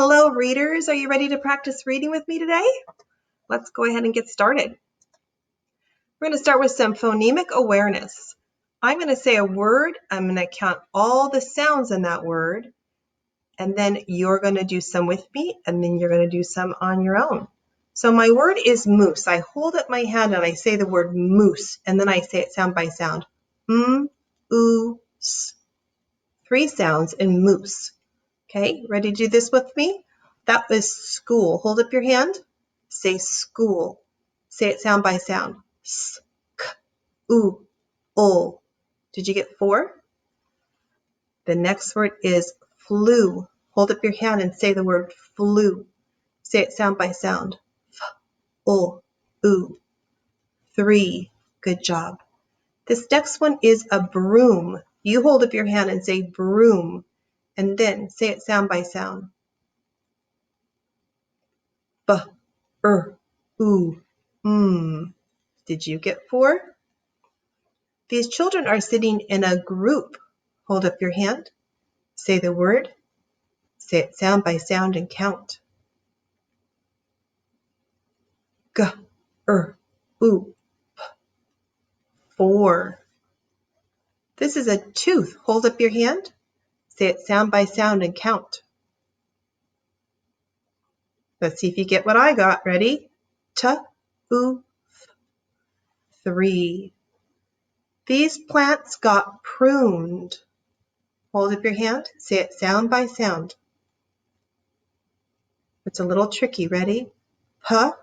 Hello, readers. Are you ready to practice reading with me today? Let's go ahead and get started. We're going to start with some phonemic awareness. I'm going to say a word. I'm going to count all the sounds in that word. And then you're going to do some with me, and then you're going to do some on your own. So my word is moose. I hold up my hand and I say the word moose, and then I say it sound by sound. M-oo-s. 3 sounds in moose. Okay, ready to do this with me? That is school. Hold up your hand. Say school. Say it sound by sound. S-k-oo-ul. Did you get 4? The next word is flu. Hold up your hand and say the word flu. Say it sound by sound. F-ul-oo. 3. Good job. This next one is a broom. You hold up your hand and say broom. And then say it sound by sound. B-r-oo-m. Did you get 4? These children are sitting in a group. Hold up your hand. Say the word. Say it sound by sound and count. G-r-oo-p. 4. This is a tooth. Hold up your hand. Say it sound by sound and count. Let's see if you get what I got. Ready? T-oo-f. 3. These plants got pruned. Hold up your hand. Say it sound by sound. It's a little tricky. Ready? P-r-u-n-d.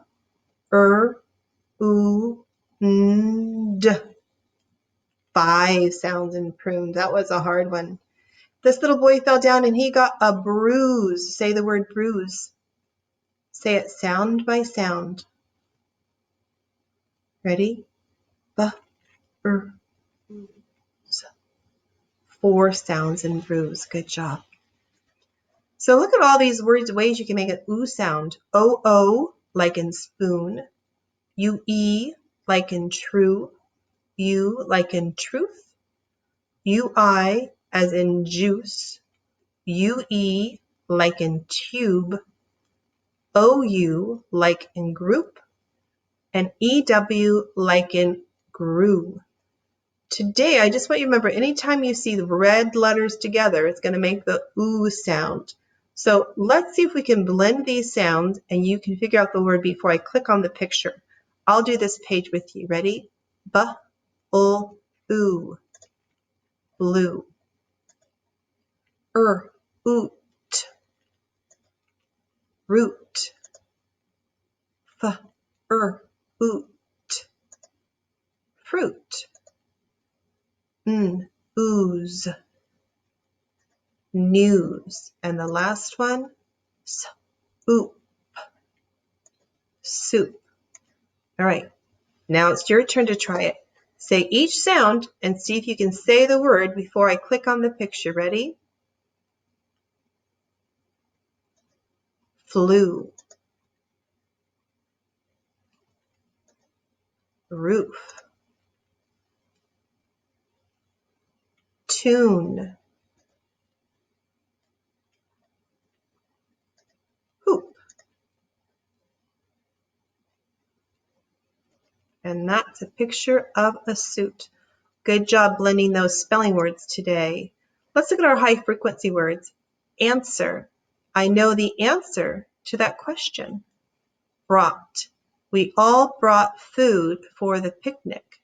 5 sounds in pruned. That was a hard one. This little boy fell down and he got a bruise. Say the word bruise. Say it sound by sound. Ready? B-r-u-z. 4 sounds in bruise. Good job. So look at all these ways you can make an oo sound. O-O, like in spoon. U-E, like in true. U, like in truth. U-I, as in juice. U-E, like in tube. O-U, like in group. And E-W, like in grew. Today, I just want you to remember, anytime you see the red letters together, it's going to make the oo sound. So let's see if we can blend these sounds and you can figure out the word before I click on the picture. I'll do this page with you. Ready? B-ul-oo. Blue. R-oot. Root. F-r-oot. Fruit. N-ooze. News. And the last one, S-oop. Soup. All right, now it's your turn to try it. Say each sound and see if you can say the word before I click on the picture. Ready? Flu. Roof. Tune. Hoop. And that's a picture of a suit. Good job blending those spelling words today. Let's look at our high frequency words. Answer. I know the answer to that question. Brought. We all brought food for the picnic.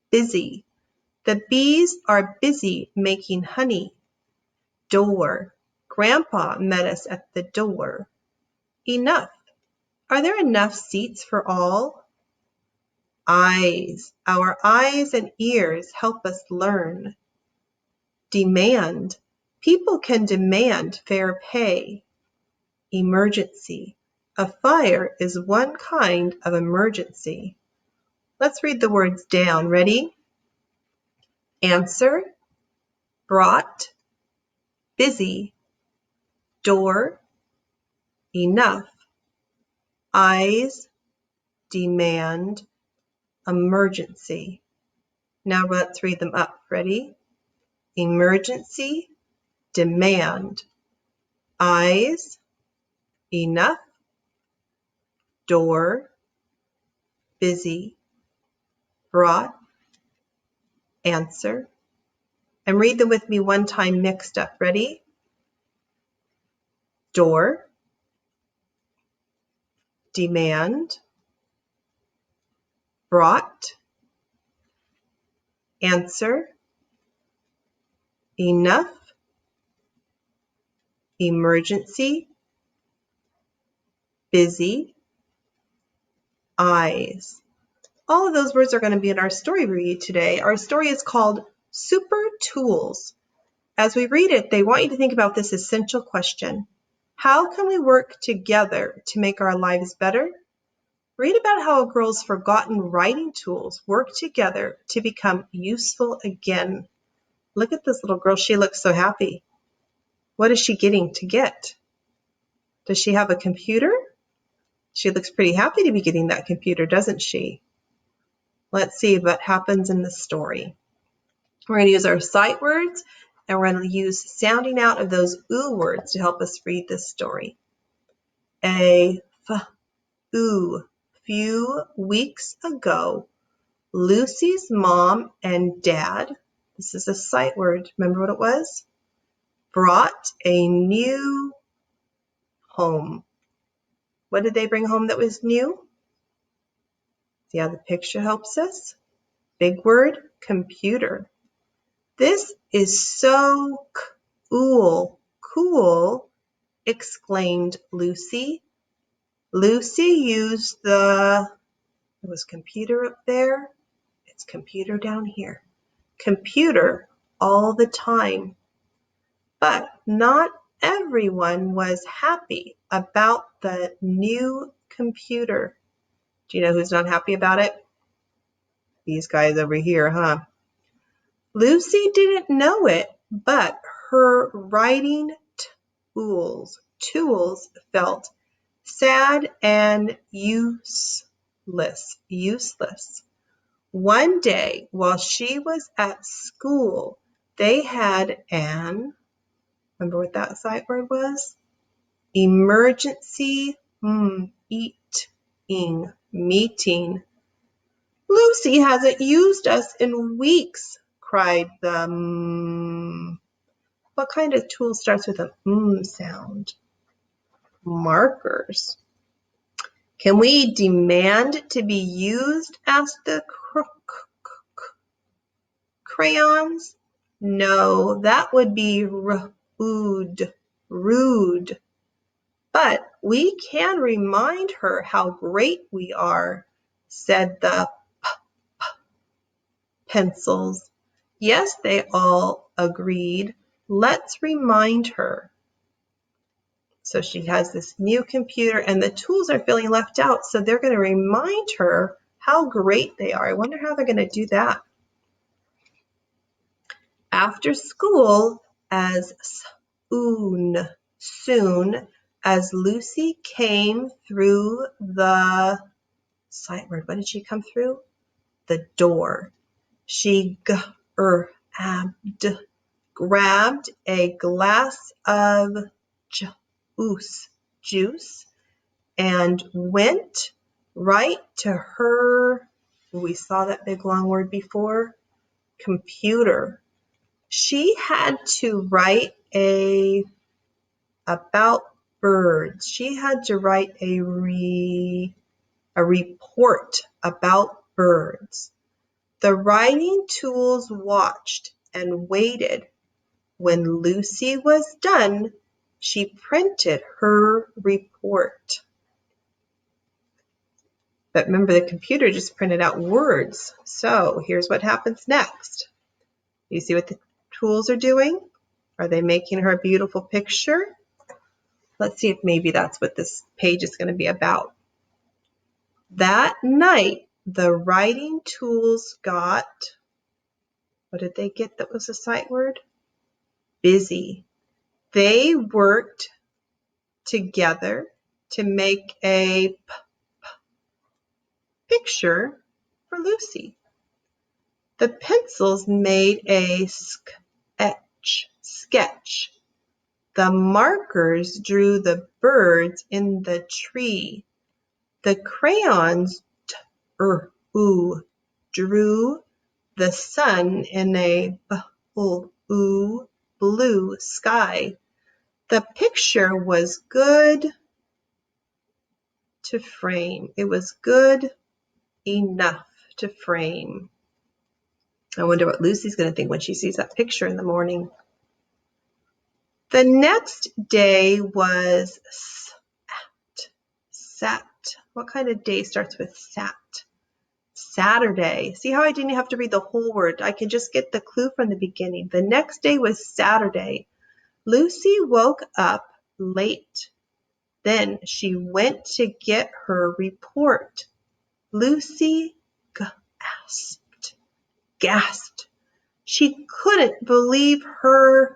Busy. The bees are busy making honey. Door. Grandpa met us at the door. Enough. Are there enough seats for all? Eyes. Our eyes and ears help us learn. Demand. People can demand fair pay. Emergency. A fire is one kind of emergency. Let's read the words down. Ready? Answer. Brought. Busy. Door. Enough. Eyes. Demand. Emergency. Now let's read them up. Ready? Emergency. Demand. Eyes. enough, door, busy, brought, answer. And read them with me one time mixed up. Ready? Door, demand, brought, answer, enough, emergency, busy, eyes. All of those words are going to be in our story read today. Our story is called Super Tools. As we read it, they want you to think about this essential question. How can we work together to make our lives better? Read about how a girl's forgotten writing tools work together to become useful again. Look at this little girl. She looks so happy. What is she getting to get? Does she have a computer? She looks pretty happy to be getting that computer, doesn't she? Let's see what happens in the story. We're going to use our sight words, and we're going to use sounding out of those oo words to help us read this story. A, f, oo. Few weeks ago, Lucy's mom and dad, this is a sight word, remember what it was? Brought a new home. What did they bring home that was new? See how the picture helps us? Big word, computer. This is so cool, exclaimed Lucy. Lucy used there was computer up there, it's computer down here. Computer all the time. But not everyone was happy about the new computer. Do you know who's not happy about it? These guys over here, huh? Lucy didn't know it, but her writing tools felt sad and useless. One day, while she was at school, they had an, remember what that sight word was? Emergency meeting. Lucy hasn't used us in weeks, cried the What kind of tool starts with a sound? Markers. Can we demand to be used? Asked the crayons. No, that would be rude. But we can remind her how great we are, said the pencils. Yes, they all agreed. Let's remind her. So she has this new computer and the tools are feeling left out. So they're going to remind her how great they are. I wonder how they're going to do that. After school, as soon as Lucy came through the sight word, what did she come through? The door. She grabbed a glass of juice and went right to her, we saw that big long word before, computer. She had to write about birds. She had to write a report about birds. The writing tools watched and waited. When Lucy was done, she printed her report. But remember, the computer just printed out words. So here's what happens next. You see what the tools are doing? Are they making her a beautiful picture? Let's see if maybe that's what this page is going to be about. That night, the writing tools got, what did they get that was a sight word? Busy. They worked together to make a picture for Lucy. The pencils made a sketch. The markers drew the birds in the tree. The crayons drew the sun in a blue sky. The picture was good to frame. It was good enough to frame. I wonder what Lucy's going to think when she sees that picture in the morning. The next day was Sat. What kind of day starts with Sat? Saturday. See how I didn't have to read the whole word? I can just get the clue from the beginning. The next day was Saturday. Lucy woke up late. Then she went to get her report. Lucy gasped. She couldn't believe her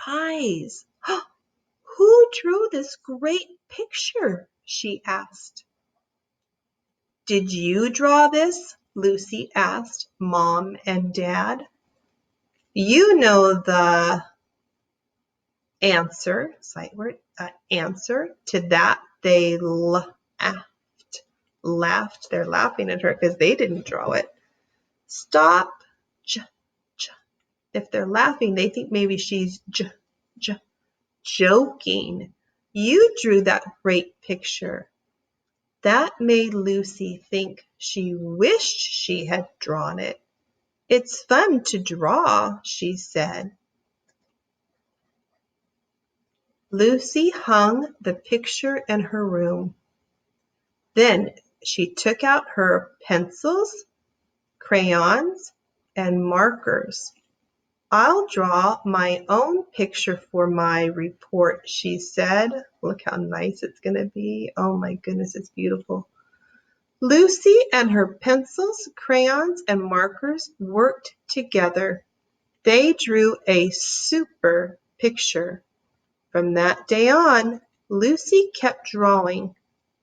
eyes. Who drew this great picture? She asked. Did you draw this? Lucy asked Mom and Dad. You know the answer, sight word, answer to that. They laughed. They're laughing at her because they didn't draw it. Stop. If they're laughing, they think maybe she's joking. You drew that great picture. That made Lucy think she wished she had drawn it. It's fun to draw, she said. Lucy hung the picture in her room. Then she took out her pencils, crayons, and markers. I'll draw my own picture for my report, she said. Look how nice it's going to be. Oh my goodness, it's beautiful. Lucy and her pencils, crayons, and markers worked together. They drew a super picture. From that day on, Lucy kept drawing,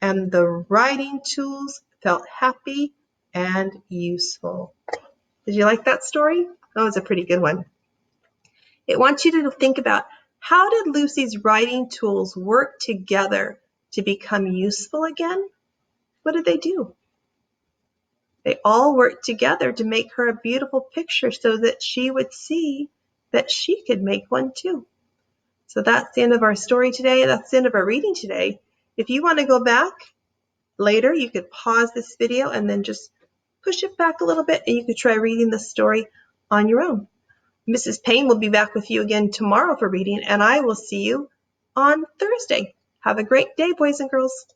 and the writing tools felt happy and useful. Did you like that story? That was a pretty good one. It wants you to think about, how did Lucy's writing tools work together to become useful again? What did they do? They all worked together to make her a beautiful picture so that she would see that she could make one too. So that's the end of our story today. That's the end of our reading today. If you want to go back later, you could pause this video and then just push it back a little bit, and you could try reading the story on your own. Mrs. Payne will be back with you again tomorrow for reading, and I will see you on Thursday. Have a great day, boys and girls.